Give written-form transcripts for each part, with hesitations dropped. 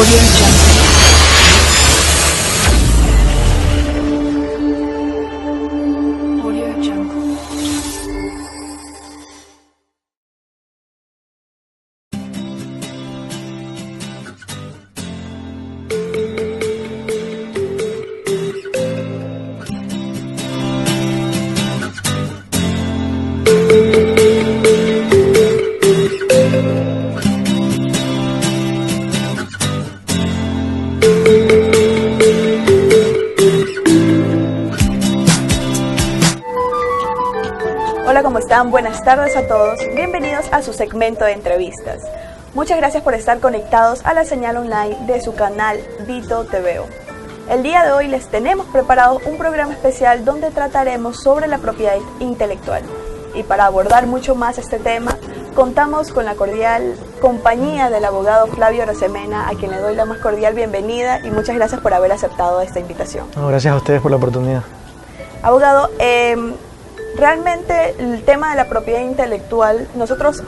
Audio Jungle. Audio Jungle. Hola, ¿cómo están? Buenas tardes a todos. Bienvenidos a su segmento de entrevistas. Muchas gracias por estar conectados a la señal online de su canal Vito TVO. El día de hoy les tenemos preparado un programa especial donde trataremos sobre la propiedad intelectual. Y para abordar mucho más este tema, contamos con la cordial compañía del abogado Flavio Arosemena, a quien le doy la más cordial bienvenida y muchas gracias por haber aceptado esta invitación. No, gracias a ustedes por la oportunidad. Abogado, realmente el tema de la propiedad intelectual, nosotros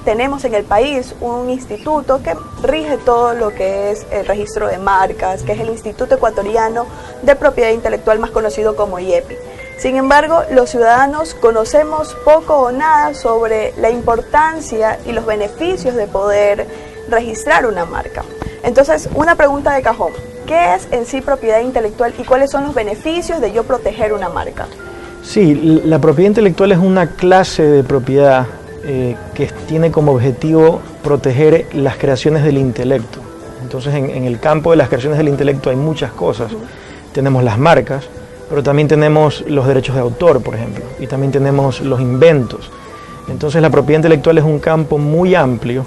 tenemos en el país un instituto que rige todo lo que es el registro de marcas, que es el Instituto Ecuatoriano de Propiedad Intelectual, más conocido como IEPI. Sin embargo, los ciudadanos conocemos poco o nada sobre la importancia y los beneficios de poder registrar una marca. Entonces, una pregunta de cajón: ¿qué es en sí propiedad intelectual y cuáles son los beneficios de yo proteger una marca? Sí, la propiedad intelectual es una clase de propiedad que tiene como objetivo proteger las creaciones del intelecto. Entonces, en el campo de las creaciones del intelecto hay muchas cosas. Tenemos las marcas, pero también tenemos los derechos de autor, por ejemplo, y también tenemos los inventos. Entonces, la propiedad intelectual es un campo muy amplio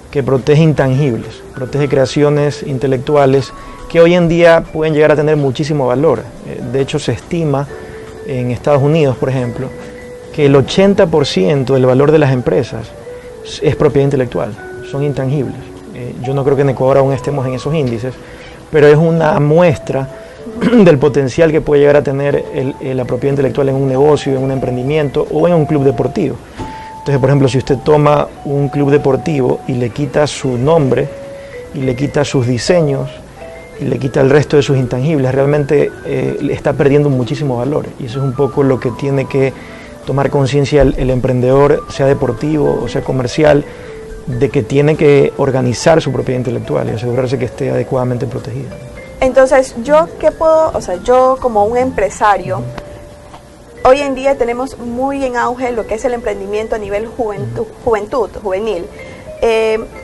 que protege intangibles, protege creaciones intelectuales que hoy en día pueden llegar a tener muchísimo valor. De hecho, se estima en Estados Unidos, por ejemplo, que el 80% del valor de las empresas es propiedad intelectual, son intangibles. Yo no creo que en Ecuador aún estemos en esos índices, pero es una muestra del potencial que puede llegar a tener la propiedad intelectual en un negocio, en un emprendimiento o en un club deportivo. Entonces, por ejemplo, si usted toma un club deportivo y le quita su nombre y le quita sus diseños y le quita el resto de sus intangibles, realmente está perdiendo muchísimo valor. Y eso es un poco lo que tiene que tomar conciencia el emprendedor, sea deportivo o sea comercial, de que tiene que organizar su propiedad intelectual y asegurarse que esté adecuadamente protegida. Entonces, yo como un empresario, hoy en día tenemos muy en auge lo que es el emprendimiento a nivel juvenil.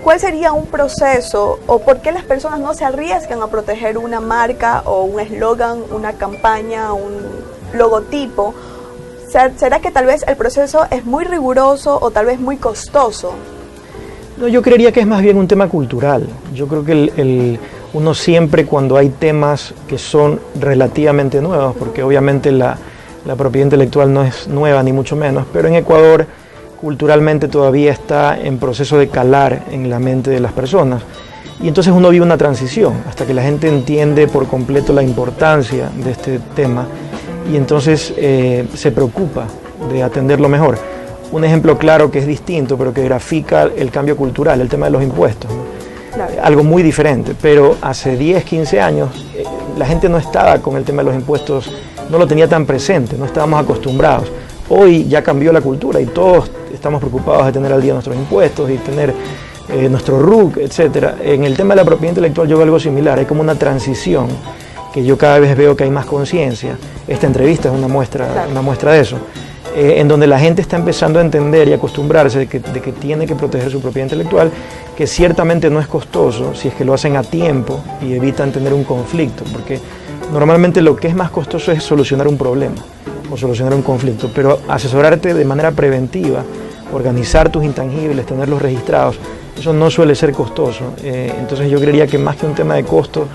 ¿Cuál sería un proceso o por qué las personas no se arriesgan a proteger una marca o un eslogan, una campaña, un logotipo? ¿Será que tal vez el proceso es muy riguroso o tal vez muy costoso? No, yo creería que es más bien un tema cultural. Yo creo que uno siempre, cuando hay temas que son relativamente nuevos, porque obviamente la propiedad intelectual no es nueva ni mucho menos, pero en Ecuador culturalmente todavía está en proceso de calar en la mente de las personas. Y entonces uno vive una transición hasta que la gente entiende por completo la importancia de este tema y entonces se preocupa de atenderlo mejor. Un ejemplo claro que es distinto, pero que grafica el cambio cultural, el tema de los impuestos, ¿no? Claro. Algo muy diferente, pero hace 10, 15 años la gente no estaba con el tema de los impuestos, no lo tenía tan presente, no estábamos acostumbrados. Hoy ya cambió la cultura y todos estamos preocupados de tener al día nuestros impuestos y tener nuestro RUC, etc. En el tema de la propiedad intelectual yo veo algo similar, hay como una transición que yo cada vez veo que hay más conciencia. Esta entrevista es una muestra de eso, en donde la gente está empezando a entender y acostumbrarse de que tiene que proteger su propiedad intelectual, que ciertamente no es costoso si es que lo hacen a tiempo y evitan tener un conflicto, porque normalmente lo que es más costoso es solucionar un problema o solucionar un conflicto, pero asesorarte de manera preventiva, organizar tus intangibles, tenerlos registrados, eso no suele ser costoso. Entonces yo creería que más que un tema de costo,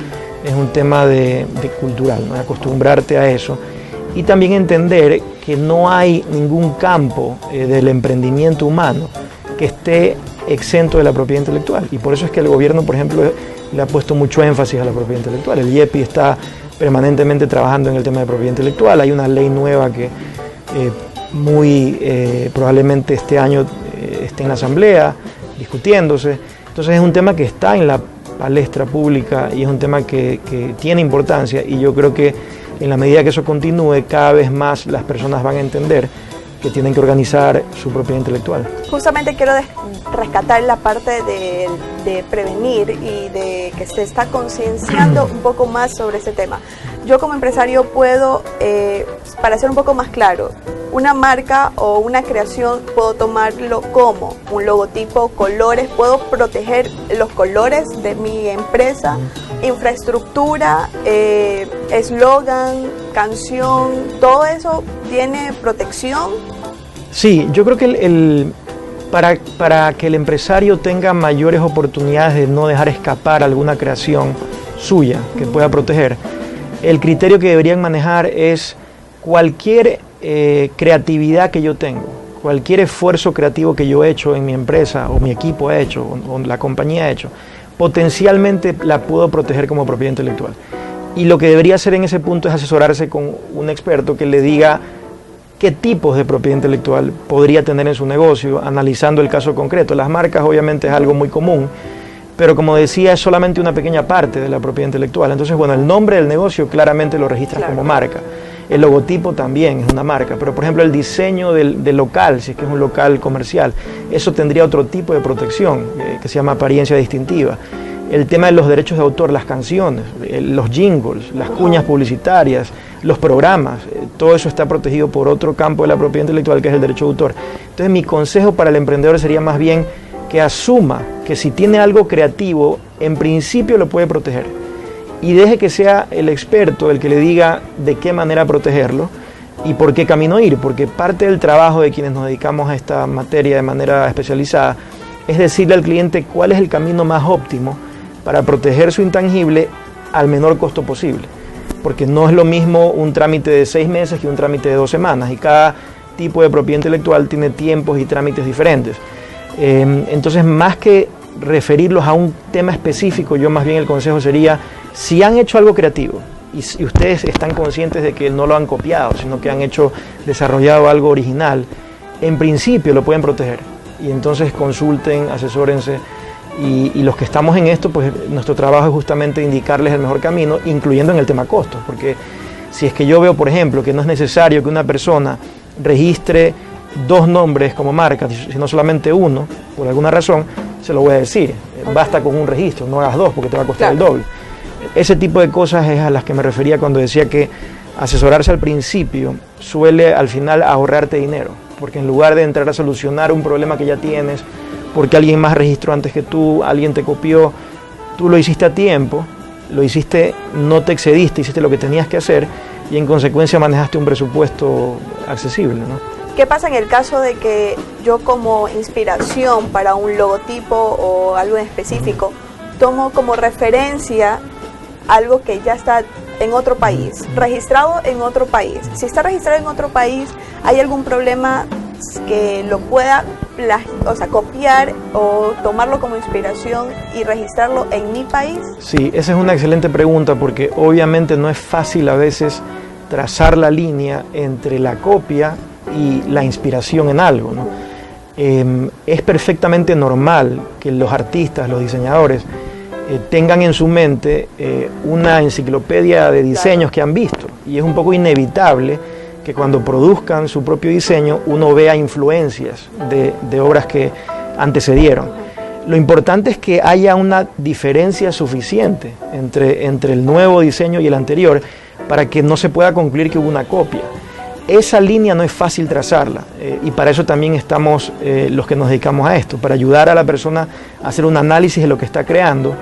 es un tema de cultural, ¿no? Acostumbrarte a eso y también entender que no hay ningún campo del emprendimiento humano que esté exento de la propiedad intelectual, y por eso es que el gobierno, por ejemplo, le ha puesto mucho énfasis a la propiedad intelectual. El IEPI está permanentemente trabajando en el tema de propiedad intelectual. Hay una ley nueva que probablemente este año esté en la asamblea discutiéndose. Entonces es un tema que está en la palestra pública y es un tema que tiene importancia, y yo creo que en la medida que eso continúe, cada vez más las personas van a entender que tienen que organizar su propiedad intelectual. Justamente quiero rescatar la parte de prevenir y de que se está concienciando un poco más sobre ese tema. Yo como empresario puedo, para ser un poco más claro, una marca o una creación puedo tomarlo como un logotipo, colores, puedo proteger los colores de mi empresa, infraestructura, eslogan, canción, todo eso tiene protección. Sí, yo creo que para que el empresario tenga mayores oportunidades de no dejar escapar alguna creación suya que pueda proteger, el criterio que deberían manejar es cualquier creatividad que yo tengo, cualquier esfuerzo creativo que yo he hecho en mi empresa o mi equipo ha hecho o la compañía ha hecho, potencialmente la puedo proteger como propiedad intelectual. Y lo que debería hacer en ese punto es asesorarse con un experto que le diga qué tipos de propiedad intelectual podría tener en su negocio, analizando el caso concreto. Las marcas obviamente es algo muy común, pero como decía, es solamente una pequeña parte de la propiedad intelectual. Entonces, bueno, el nombre del negocio claramente lo registras como marca. El logotipo también es una marca, pero por ejemplo el diseño del local, si es que es un local comercial, eso tendría otro tipo de protección que se llama apariencia distintiva. El tema de los derechos de autor, las canciones, los jingles, las cuñas publicitarias, los programas, todo eso está protegido por otro campo de la propiedad intelectual que es el derecho de autor. Entonces mi consejo para el emprendedor sería más bien que asuma que si tiene algo creativo, en principio lo puede proteger. Y deje que sea el experto el que le diga de qué manera protegerlo y por qué camino ir, porque parte del trabajo de quienes nos dedicamos a esta materia de manera especializada es decirle al cliente cuál es el camino más óptimo para proteger su intangible al menor costo posible, porque no es lo mismo un trámite de 6 meses que un trámite de 2 semanas, y cada tipo de propiedad intelectual tiene tiempos y trámites diferentes. Entonces, más que referirlos a un tema específico, yo más bien el consejo sería, si han hecho algo creativo y ustedes están conscientes de que no lo han copiado, sino que han desarrollado algo original, en principio lo pueden proteger. Y entonces consulten, asesórense, y los que estamos en esto, pues nuestro trabajo es justamente indicarles el mejor camino, incluyendo en el tema costos, porque si es que yo veo, por ejemplo, que no es necesario que una persona registre 2 nombres como marca, sino solamente uno, por alguna razón, se lo voy a decir, basta con un registro, no hagas 2 porque te va a costar el doble. Ese tipo de cosas es a las que me refería cuando decía que asesorarse al principio suele al final ahorrarte dinero, porque en lugar de entrar a solucionar un problema que ya tienes, porque alguien más registró antes que tú, alguien te copió, tú lo hiciste a tiempo, lo hiciste, no te excediste, hiciste lo que tenías que hacer y en consecuencia manejaste un presupuesto accesible, ¿no? ¿Qué pasa en el caso de que yo como inspiración para un logotipo o algo en específico tomo como referencia algo que ya está en otro país, registrado en otro país? Si está registrado en otro país, ¿hay algún problema que lo pueda copiar o tomarlo como inspiración y registrarlo en mi país? Sí, esa es una excelente pregunta, porque obviamente no es fácil a veces trazar la línea entre la copia y la inspiración en algo, ¿no? Es perfectamente normal que los artistas, los diseñadores, tengan en su mente una enciclopedia de diseños que han visto, y es un poco inevitable que cuando produzcan su propio diseño uno vea influencias de obras que antecedieron. Lo importante es que haya una diferencia suficiente entre el nuevo diseño y el anterior para que no se pueda concluir que hubo una copia. Esa línea no es fácil trazarla, y para eso también estamos los que nos dedicamos a esto, para ayudar a la persona a hacer un análisis de lo que está creando,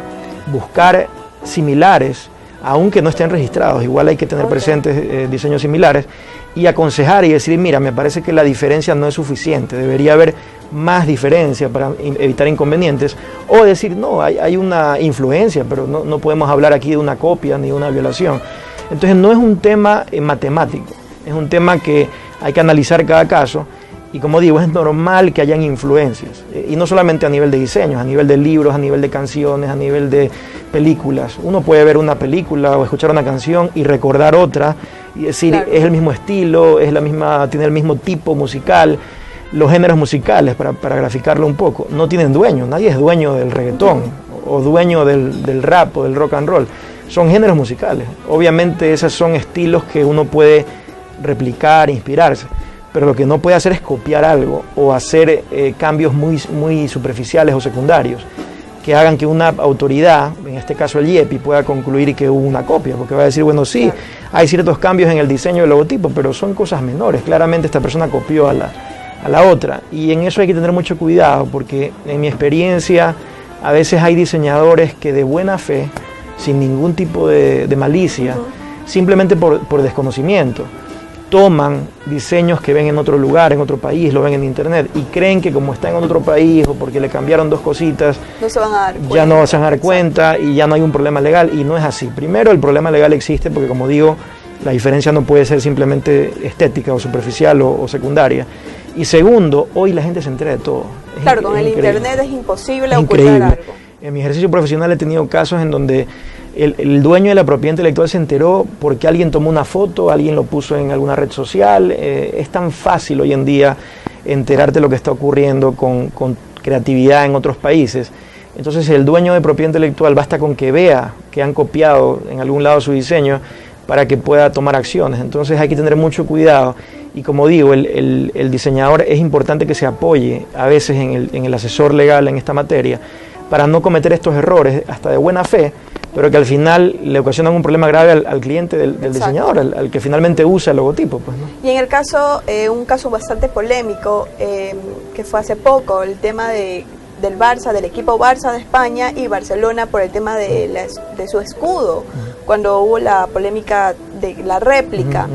buscar similares, aunque no estén registrados, igual hay que tener presentes diseños similares, y aconsejar y decir, mira, me parece que la diferencia no es suficiente, debería haber más diferencia para evitar inconvenientes, o decir, no, hay una influencia, pero no podemos hablar aquí de una copia ni de una violación. Entonces no es un tema matemático, es un tema que hay que analizar cada caso, y como digo, es normal que hayan influencias, y no solamente a nivel de diseños, a nivel de libros, a nivel de canciones, a nivel de películas. Uno puede ver una película o escuchar una canción y recordar otra, y decir, claro, es el mismo estilo, tiene el mismo tipo musical. Los géneros musicales, para graficarlo un poco, no tienen dueño, nadie es dueño del reggaetón o dueño del rap o del rock and roll. Son géneros musicales. Obviamente esos son estilos que uno puede replicar, inspirarse, pero lo que no puede hacer es copiar algo o hacer cambios muy superficiales o secundarios que hagan que una autoridad, en este caso el IEPI, pueda concluir que hubo una copia, porque va a decir, bueno, sí, hay ciertos cambios en el diseño del logotipo, pero son cosas menores. Claramente esta persona copió a la otra, y en eso hay que tener mucho cuidado, porque en mi experiencia a veces hay diseñadores que de buena fe, sin ningún tipo de malicia, simplemente por desconocimiento, toman diseños que ven en otro lugar, en otro país, lo ven en internet y creen que como está en otro país o porque le cambiaron dos cositas, no se van a dar cuenta, ya no se van a dar cuenta y ya no hay un problema legal, y no es así. Primero, el problema legal existe porque, como digo, la diferencia no puede ser simplemente estética o superficial o secundaria. Y segundo, hoy la gente se entera de todo. Claro, con el internet es imposible ocultar algo. En mi ejercicio profesional he tenido casos en donde el dueño de la propiedad intelectual se enteró porque alguien tomó una foto, alguien lo puso en alguna red social. Es tan fácil hoy en día enterarte de lo que está ocurriendo con creatividad en otros países. Entonces el dueño de propiedad intelectual basta con que vea que han copiado en algún lado su diseño para que pueda tomar acciones. Entonces hay que tener mucho cuidado. Y como digo, el diseñador es importante que se apoye a veces en el asesor legal en esta materia para no cometer estos errores hasta de buena fe, pero que al final le ocasionan un problema grave al cliente del diseñador, al que finalmente usa el logotipo. Pues, ¿no? Y en el caso, un caso bastante polémico, que fue hace poco, el tema del Barça, del equipo Barça de España y Barcelona por el tema de su escudo, cuando hubo la polémica de la réplica.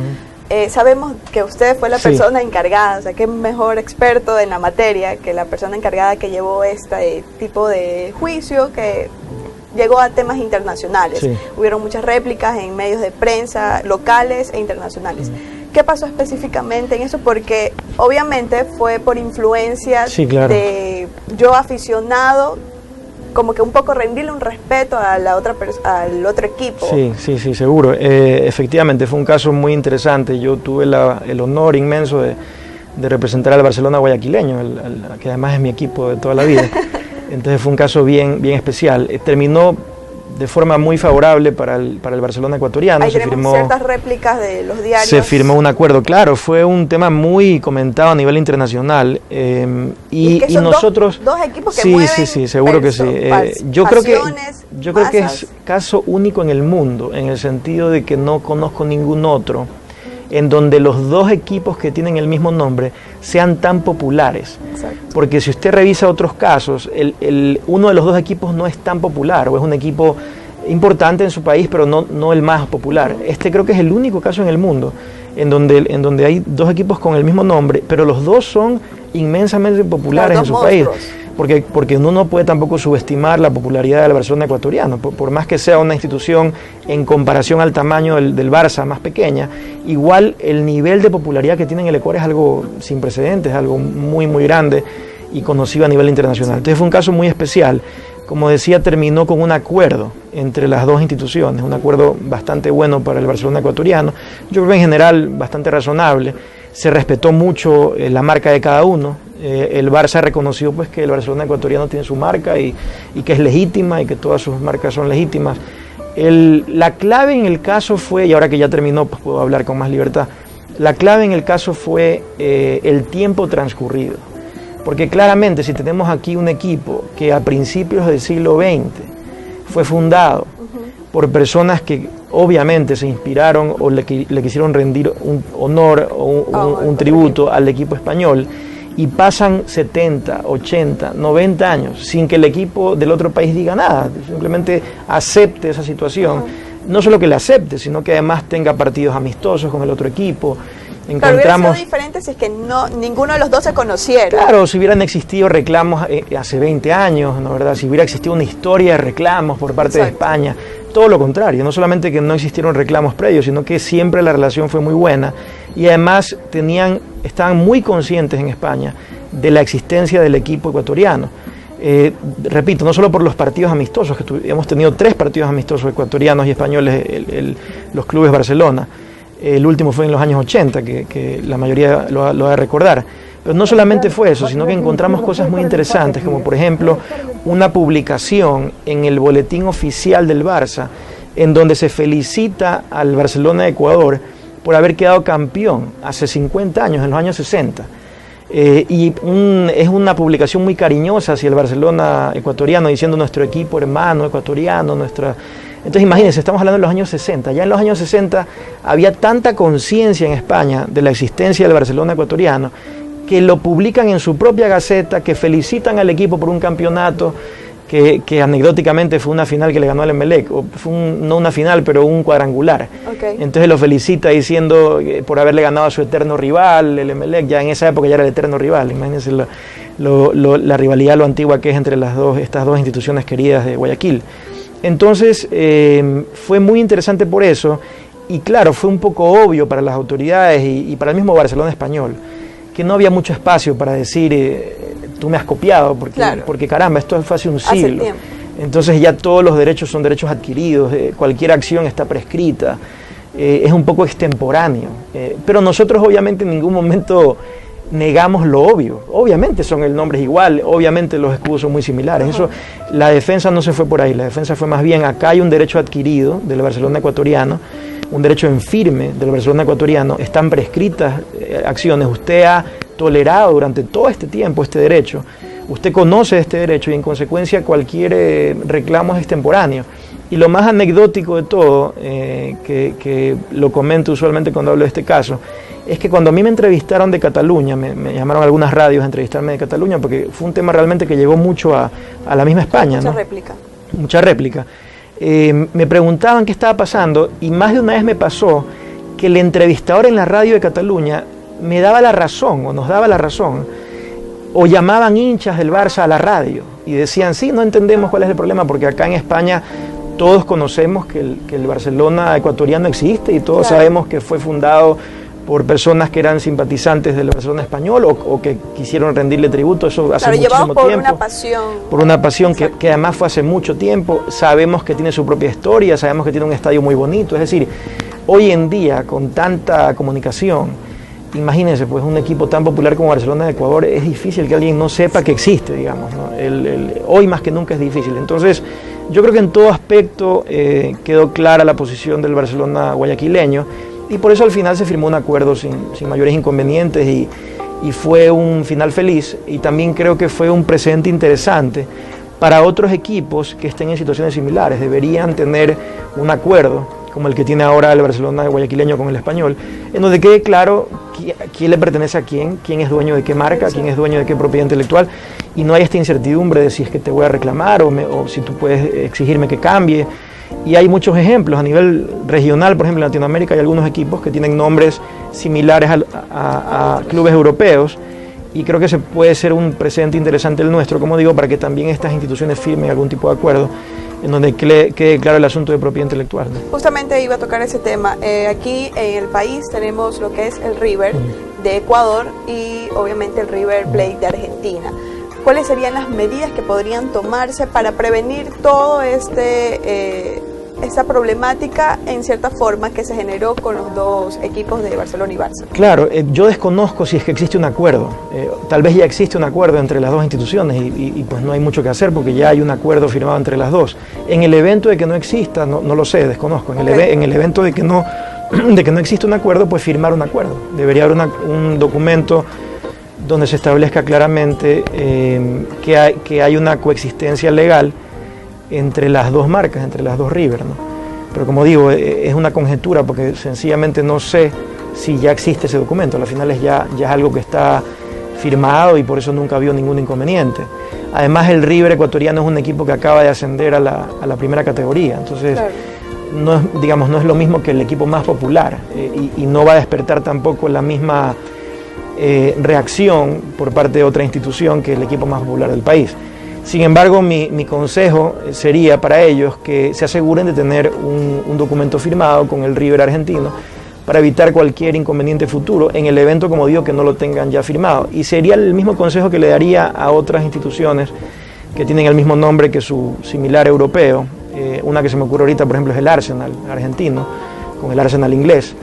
Sabemos que usted fue la persona encargada, o sea, que mejor experto en la materia que la persona encargada que llevó este tipo de juicio que llegó a temas internacionales. Sí. Hubieron muchas réplicas en medios de prensa locales e internacionales. ¿Qué pasó específicamente en eso? Porque obviamente fue por influencia de yo aficionado, como que un poco rendirle un respeto a al otro equipo. Sí, seguro. Efectivamente, fue un caso muy interesante. Yo tuve el honor inmenso de representar al Barcelona guayaquileño, que además es mi equipo de toda la vida. Entonces fue un caso bien especial. Terminó de forma muy favorable para el Barcelona ecuatoriano. Ahí tenemos ciertas réplicas de los diarios. Se firmó un acuerdo, claro, fue un tema muy comentado a nivel internacional. Y nosotros... Dos equipos que mueven sí, seguro que sí. Yo creo que es caso único en el mundo, en el sentido de que no conozco ningún otro en donde los dos equipos que tienen el mismo nombre sean tan populares. Exacto. Porque si usted revisa otros casos, uno de los dos equipos no es tan popular, o es un equipo importante en su país, pero no el más popular. Este creo que es el único caso en el mundo en donde hay dos equipos con el mismo nombre, pero los dos son inmensamente populares en su país. Porque uno no puede tampoco subestimar la popularidad del Barcelona ecuatoriano, por más que sea una institución en comparación al tamaño del Barça más pequeña, igual el nivel de popularidad que tiene en el Ecuador es algo sin precedentes, algo muy grande y conocido a nivel internacional. Entonces fue un caso muy especial. Como decía, terminó con un acuerdo entre las dos instituciones, un acuerdo bastante bueno para el Barcelona ecuatoriano, yo creo que en general bastante razonable. Se respetó mucho la marca de cada uno. El Barça reconoció pues que el Barcelona ecuatoriano tiene su marca y que es legítima y que todas sus marcas son legítimas. La clave en el caso fue, y ahora que ya terminó pues puedo hablar con más libertad, la clave en el caso fue el tiempo transcurrido. Porque claramente si tenemos aquí un equipo que a principios del siglo XX fue fundado por personas que obviamente se inspiraron o le quisieron rendir un honor o un tributo al equipo español, y pasan 70, 80, 90 años sin que el equipo del otro país diga nada, simplemente acepte esa situación. No solo que la acepte, sino que además tenga partidos amistosos con el otro equipo. Pero hubiera sido diferente si es que ninguno de los dos se conociera. Claro, si hubieran existido reclamos hace 20 años, ¿no, verdad? Si hubiera existido una historia de reclamos por parte de España. Todo lo contrario, no solamente que no existieron reclamos previos, sino que siempre la relación fue muy buena y además estaban muy conscientes en España de la existencia del equipo ecuatoriano. Repito, no solo por los partidos amistosos, que hemos tenido 3 partidos amistosos ecuatorianos y españoles, los clubes Barcelona. El último fue en los años 80, que la mayoría lo ha de recordar. Pero no solamente fue eso, sino que encontramos cosas muy interesantes, como por ejemplo una publicación en el boletín oficial del Barça, en donde se felicita al Barcelona de Ecuador por haber quedado campeón hace 50 años, en los años 60. Es una publicación muy cariñosa hacia el Barcelona ecuatoriano, diciendo nuestro equipo hermano ecuatoriano, Entonces imagínense, estamos hablando de los años 60. Ya en los años 60 había tanta conciencia en España de la existencia del Barcelona ecuatoriano que lo publican en su propia gaceta, que felicitan al equipo por un campeonato que anecdóticamente fue una final que le ganó al Emelec, o fue no una final, pero un cuadrangular. Okay. Entonces lo felicita diciendo por haberle ganado a su eterno rival, el Emelec. Ya en esa época ya era el eterno rival. Imagínense la rivalidad, lo antigua que es entre estas dos instituciones queridas de Guayaquil. Entonces fue muy interesante por eso, y claro, fue un poco obvio para las autoridades y para el mismo Barcelona español, que no había mucho espacio para decir tú me has copiado, porque caramba, esto fue hace un siglo. Entonces ya todos los derechos son derechos adquiridos, cualquier acción está prescrita, es un poco extemporáneo. Pero nosotros obviamente en ningún momento negamos lo obvio. Obviamente son el nombre es igual, obviamente los escudos son muy similares. Eso, la defensa no se fue por ahí, la defensa fue más bien, acá hay un derecho adquirido del Barcelona ecuatoriano, un derecho en firme del Barcelona ecuatoriano, están prescritas acciones, usted ha tolerado durante todo este tiempo este derecho, usted conoce este derecho y en consecuencia cualquier reclamo es extemporáneo. Y lo más anecdótico de todo, que lo comento usualmente cuando hablo de este caso, es que cuando a mí me entrevistaron de Cataluña, me llamaron algunas radios a entrevistarme de Cataluña, porque fue un tema realmente que llegó mucho a la misma España. Mucha ¿no? réplica. Mucha réplica. Me preguntaban qué estaba pasando y más de una vez me pasó que el entrevistador en la radio de Cataluña me daba la razón o nos daba la razón, o llamaban hinchas del Barça a la radio y decían, sí, no entendemos cuál es el problema, porque acá en España todos conocemos que el Barcelona ecuatoriano existe y todos sabemos que fue fundado por personas que eran simpatizantes del Barcelona español o que quisieron rendirle tributo, eso hace muchísimo tiempo. Una pasión. Por una pasión que además fue hace mucho tiempo, sabemos que tiene su propia historia, sabemos que tiene un estadio muy bonito, es decir, hoy en día con tanta comunicación, imagínense, pues un equipo tan popular como Barcelona de Ecuador, es difícil que alguien no sepa que existe, digamos, ¿no? Hoy más que nunca es difícil. Entonces, yo creo que en todo aspecto quedó clara la posición del Barcelona guayaquileño y por eso al final se firmó un acuerdo sin mayores inconvenientes y fue un final feliz, y también creo que fue un precedente interesante para otros equipos que estén en situaciones similares. Deberían tener un acuerdo como el que tiene ahora el Barcelona guayaquileño con el Español, en donde quede claro quién le pertenece a quién es dueño de qué marca, quién es dueño de qué propiedad intelectual, y no hay esta incertidumbre de si es que te voy a reclamar o si tú puedes exigirme que cambie. Y hay muchos ejemplos a nivel regional, por ejemplo en Latinoamérica hay algunos equipos que tienen nombres similares a clubes europeos, y creo que ese puede ser un precedente interesante el nuestro, como digo, para que también estas instituciones firmen algún tipo de acuerdo en donde quede claro el asunto de propiedad intelectual, ¿no? Justamente iba a tocar ese tema. Aquí en el país tenemos lo que es el River de Ecuador y obviamente el River Plate de Argentina. ¿Cuáles serían las medidas que podrían tomarse para prevenir todo esta problemática en cierta forma que se generó con los dos equipos de Barcelona y Barça? Claro, yo desconozco si es que existe un acuerdo. Tal vez ya existe un acuerdo entre las dos instituciones y pues no hay mucho que hacer porque ya hay un acuerdo firmado entre las dos. En el evento de que no exista, no lo sé, desconozco. En el evento de que no existe un acuerdo, pues firmar un acuerdo. Debería haber un documento donde se establezca claramente que hay una coexistencia legal entre las dos marcas, entre las dos River, ¿no? Pero como digo, es una conjetura porque sencillamente no sé si ya existe ese documento. Al final ya es algo que está firmado y por eso nunca habido ningún inconveniente. Además el River ecuatoriano es un equipo que acaba de ascender a la primera categoría, entonces no es lo mismo que el equipo más popular y no va a despertar tampoco la misma reacción por parte de otra institución que el equipo más popular del país. Sin embargo, mi consejo sería para ellos que se aseguren de tener un documento firmado con el River argentino para evitar cualquier inconveniente futuro en el evento, como digo, que no lo tengan ya firmado. Y sería el mismo consejo que le daría a otras instituciones que tienen el mismo nombre que su similar europeo. Una que se me ocurre ahorita, por ejemplo, es el Arsenal argentino, con el Arsenal inglés,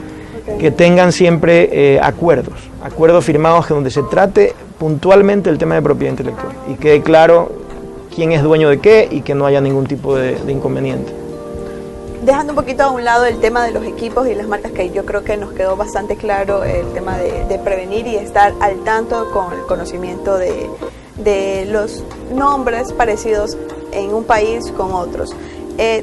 que tengan siempre acuerdos. acuerdos firmados donde se trate puntualmente el tema de propiedad intelectual y quede claro quién es dueño de qué y que no haya ningún tipo de inconveniente. Dejando un poquito a un lado el tema de los equipos y las marcas, que yo creo que nos quedó bastante claro el tema de prevenir y estar al tanto con el conocimiento de los nombres parecidos en un país con otros.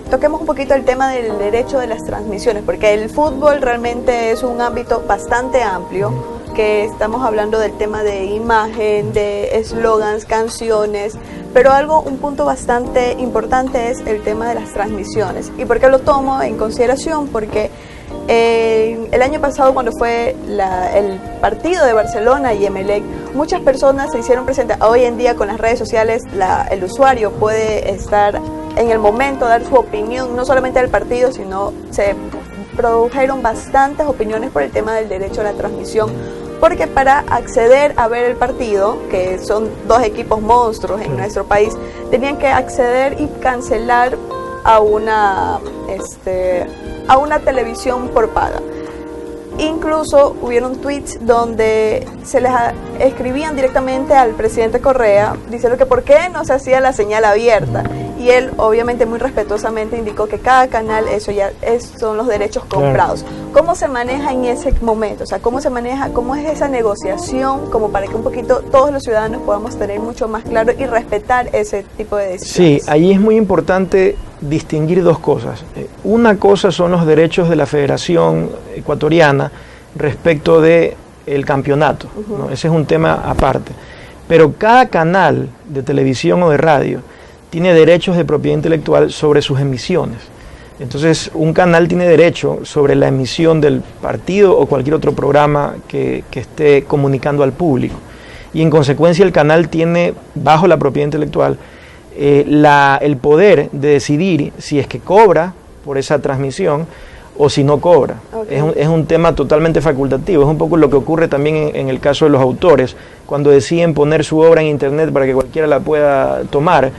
Toquemos un poquito el tema del derecho de las transmisiones, porque el fútbol realmente es un ámbito bastante amplio, que estamos hablando del tema de imagen, de eslogans, canciones, pero un punto bastante importante es el tema de las transmisiones. ¿Y por qué lo tomo en consideración? Porque el año pasado, cuando fue el partido de Barcelona y Emelec, muchas personas se hicieron presentes. Hoy en día con las redes sociales el usuario puede estar en el momento, dar su opinión, no solamente del partido, sino se produjeron bastantes opiniones por el tema del derecho a la transmisión, porque para acceder a ver el partido, que son dos equipos monstruos en nuestro país, tenían que acceder y cancelar a una televisión por paga. Incluso hubieron tweets donde se les escribían directamente al presidente Correa diciendo que por qué no se hacía la señal abierta, y él obviamente muy respetuosamente indicó que cada canal, eso ya son los derechos comprados. ¿Cómo se maneja en ese momento? O sea, ¿cómo se maneja, cómo es esa negociación, como para que un poquito todos los ciudadanos podamos tener mucho más claro y respetar ese tipo de decisiones? Sí, ahí es muy importante distinguir dos cosas. Una cosa son los derechos de la Federación Ecuatoriana respecto de el campeonato, ¿no? Ese es un tema aparte. Pero cada canal de televisión o de radio tiene derechos de propiedad intelectual sobre sus emisiones. Entonces, un canal tiene derecho sobre la emisión del partido o cualquier otro programa que esté comunicando al público. Y en consecuencia el canal tiene, bajo la propiedad intelectual, el poder de decidir si es que cobra por esa transmisión o si no cobra. Okay. Es un tema totalmente facultativo. Es un poco lo que ocurre también en el caso de los autores, cuando deciden poner su obra en internet para que cualquiera la pueda tomar.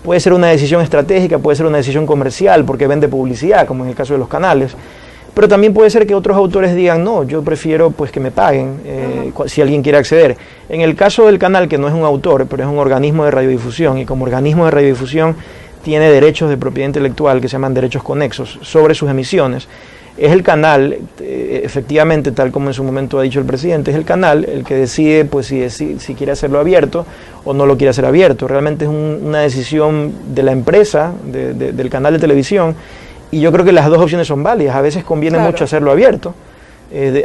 Puede ser una decisión estratégica, puede ser una decisión comercial porque vende publicidad, como en el caso de los canales, pero también puede ser que otros autores digan, no, yo prefiero pues que me paguen si alguien quiere acceder. En el caso del canal, que no es un autor, pero es un organismo de radiodifusión, y como organismo de radiodifusión tiene derechos de propiedad intelectual que se llaman derechos conexos sobre sus emisiones, es el canal, efectivamente, tal como en su momento ha dicho el presidente, es el canal el que decide pues si quiere hacerlo abierto o no lo quiere hacer abierto. Realmente es una decisión de la empresa, del canal de televisión, y yo creo que las dos opciones son válidas. A veces conviene mucho hacerlo abierto,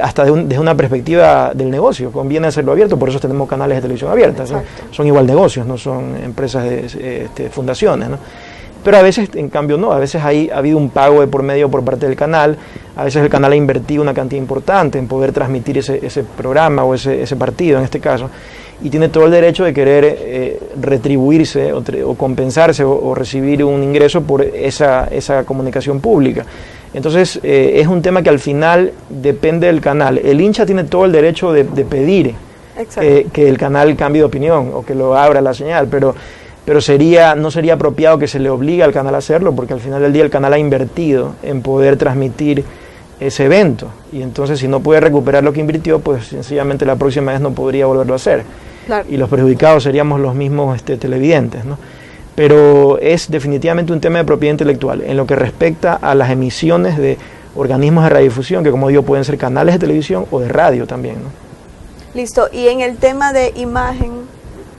hasta desde una perspectiva del negocio, conviene hacerlo abierto, por eso tenemos canales de televisión abiertas, ¿no? Son igual negocios, no son empresas de fundaciones, ¿no? Pero a veces, en cambio, no. A veces ha habido un pago de por medio por parte del canal. A veces el canal ha invertido una cantidad importante en poder transmitir ese programa o ese partido, en este caso. Y tiene todo el derecho de querer retribuirse o compensarse o recibir un ingreso por esa comunicación pública. Entonces, es un tema que al final depende del canal. El hincha tiene todo el derecho de pedir que el canal cambie de opinión o que lo abra la señal, pero no sería apropiado que se le obligue al canal a hacerlo, porque al final del día el canal ha invertido en poder transmitir ese evento, y entonces si no puede recuperar lo que invirtió, pues sencillamente la próxima vez no podría volverlo a hacer. Claro. Y los perjudicados seríamos los mismos televidentes, ¿no? Pero es definitivamente un tema de propiedad intelectual en lo que respecta a las emisiones de organismos de radiodifusión, que como digo pueden ser canales de televisión o de radio también, ¿no? Listo, y en el tema de imagen,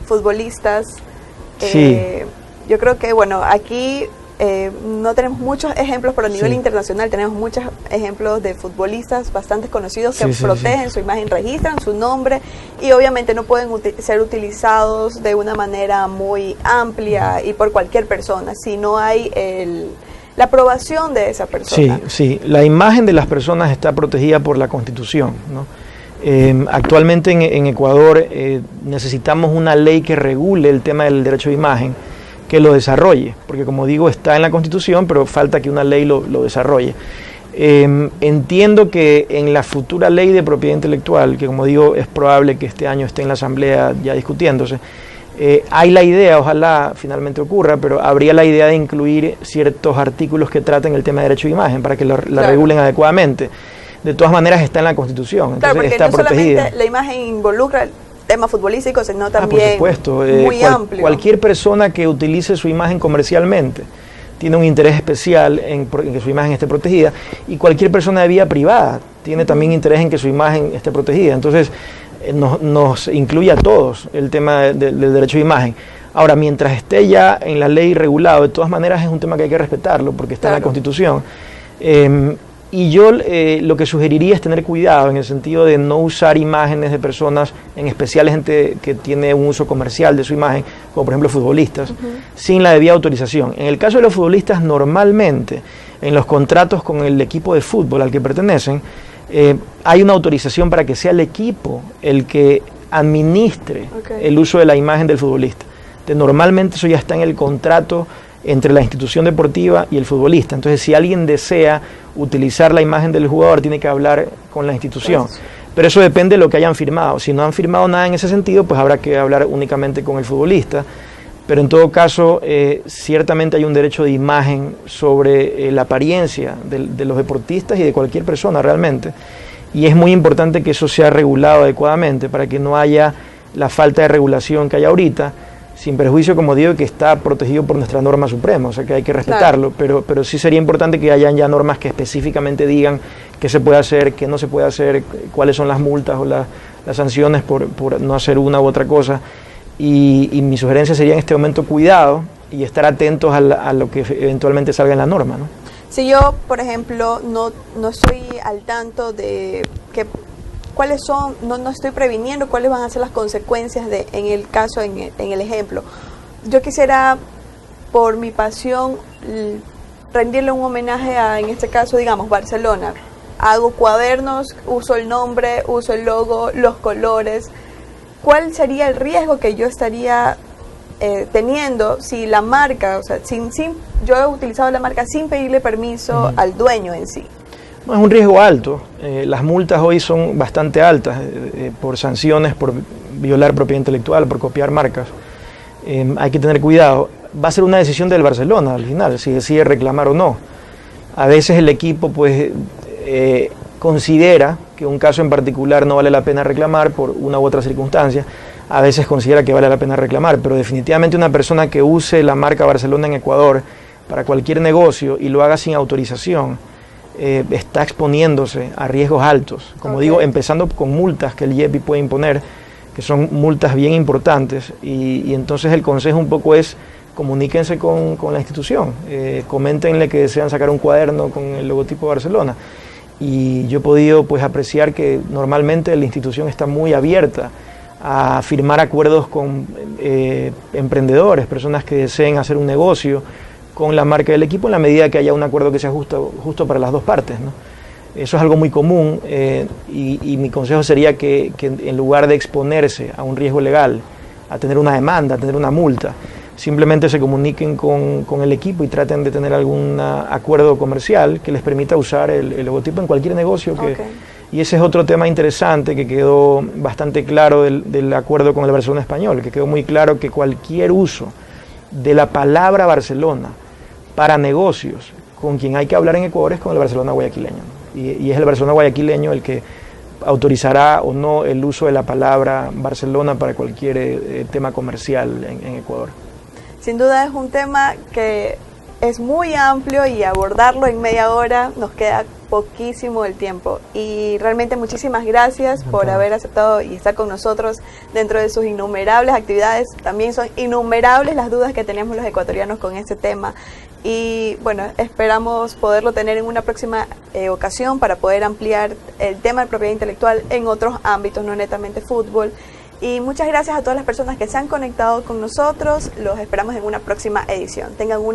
futbolistas, sí. Yo creo que, bueno, aquí no tenemos muchos ejemplos, pero a nivel internacional tenemos muchos ejemplos de futbolistas bastante conocidos que protegen su imagen, registran su nombre, y obviamente no pueden ser utilizados de una manera muy amplia y por cualquier persona, si no hay la aprobación de esa persona. Sí, la imagen de las personas está protegida por la Constitución, ¿no? Actualmente en Ecuador necesitamos una ley que regule el tema del derecho de imagen, que lo desarrolle, porque como digo está en la Constitución, pero falta que una ley lo desarrolle. Entiendo que en la futura ley de propiedad intelectual, que como digo es probable que este año esté en la Asamblea ya discutiéndose, hay la idea, ojalá finalmente ocurra, pero habría la idea de incluir ciertos artículos que traten el tema de derecho de imagen para que la regulen adecuadamente. de todas maneras está en la Constitución, entonces Claro, porque está no protegida. solamente la imagen involucra el tema futbolístico, sino Por también supuesto, muy amplio. cualquier persona que utilice su imagen comercialmente tiene un interés especial en que su imagen esté protegida, y cualquier persona de vida privada tiene también interés en que su imagen esté protegida. Entonces nos incluye a todos el tema del derecho de imagen. Ahora, mientras esté ya en la ley regulado, de todas maneras es un tema que hay que respetarlo porque está en la Constitución. Y yo lo que sugeriría es tener cuidado en el sentido de no usar imágenes de personas, en especial gente que tiene un uso comercial de su imagen, como por ejemplo futbolistas, sin la debida autorización. En el caso de los futbolistas, normalmente en los contratos con el equipo de fútbol al que pertenecen, hay una autorización para que sea el equipo el que administre el uso de la imagen del futbolista. Normalmente eso ya está en el contrato entre la institución deportiva y el futbolista. Entonces, si alguien desea utilizar la imagen del jugador, tiene que hablar con la institución. Pero eso depende de lo que hayan firmado. Si no han firmado nada en ese sentido, pues habrá que hablar únicamente con el futbolista. Pero en todo caso, ciertamente hay un derecho de imagen sobre la apariencia de los deportistas y de cualquier persona realmente. Y es muy importante que eso sea regulado adecuadamente para que no haya la falta de regulación que hay ahorita, sin perjuicio, como digo, que está protegido por nuestra norma suprema, o sea que hay que respetarlo, pero sí sería importante que hayan ya normas que específicamente digan qué se puede hacer, qué no se puede hacer, cuáles son las multas o las sanciones por no hacer una u otra cosa. Y mi sugerencia sería en este momento cuidado y estar atentos a lo que eventualmente salga en la norma, ¿no? Si yo, por ejemplo, no estoy al tanto de cuáles son, no estoy previniendo cuáles van a ser las consecuencias en el caso, en el ejemplo. Yo quisiera, por mi pasión, rendirle un homenaje a, en este caso, digamos, Barcelona. Hago cuadernos, uso el nombre, uso el logo, los colores. ¿Cuál sería el riesgo que yo estaría teniendo si la marca, o sea, yo he utilizado la marca sin pedirle permiso al dueño en sí? No, es un riesgo alto. Las multas hoy son bastante altas por sanciones, por violar propiedad intelectual, por copiar marcas. Hay que tener cuidado. Va a ser una decisión del Barcelona al final, si decide reclamar o no. A veces el equipo pues considera que un caso en particular no vale la pena reclamar por una u otra circunstancia. A veces considera que vale la pena reclamar, pero definitivamente una persona que use la marca Barcelona en Ecuador para cualquier negocio y lo haga sin autorización, está exponiéndose a riesgos altos, como digo, empezando con multas que el IEPI puede imponer, que son multas bien importantes, y entonces el consejo un poco es comuníquense con la institución, coméntenle que desean sacar un cuaderno con el logotipo Barcelona, y yo he podido pues apreciar que normalmente la institución está muy abierta a firmar acuerdos con emprendedores, personas que deseen hacer un negocio con la marca del equipo en la medida que haya un acuerdo que sea justo para las dos partes, ¿no? Eso es algo muy común y mi consejo sería que en lugar de exponerse a un riesgo legal, a tener una demanda, a tener una multa, simplemente se comuniquen con el equipo y traten de tener algún acuerdo comercial que les permita usar el logotipo en cualquier negocio. Y ese es otro tema interesante que quedó bastante claro del acuerdo con el Barcelona Español, que quedó muy claro que cualquier uso de la palabra Barcelona para negocios, con quien hay que hablar en Ecuador es con el Barcelona guayaquileño. Y es el Barcelona guayaquileño el que autorizará o no el uso de la palabra Barcelona para cualquier tema comercial en Ecuador. Sin duda es un tema que es muy amplio y abordarlo en media hora nos queda poquísimo el tiempo. Y realmente muchísimas gracias por haber aceptado y estar con nosotros dentro de sus innumerables actividades. También son innumerables las dudas que tenemos los ecuatorianos con este tema. Y bueno, esperamos poderlo tener en una próxima ocasión para poder ampliar el tema de propiedad intelectual en otros ámbitos, no netamente fútbol. Y muchas gracias a todas las personas que se han conectado con nosotros. Los esperamos en una próxima edición. Tengan un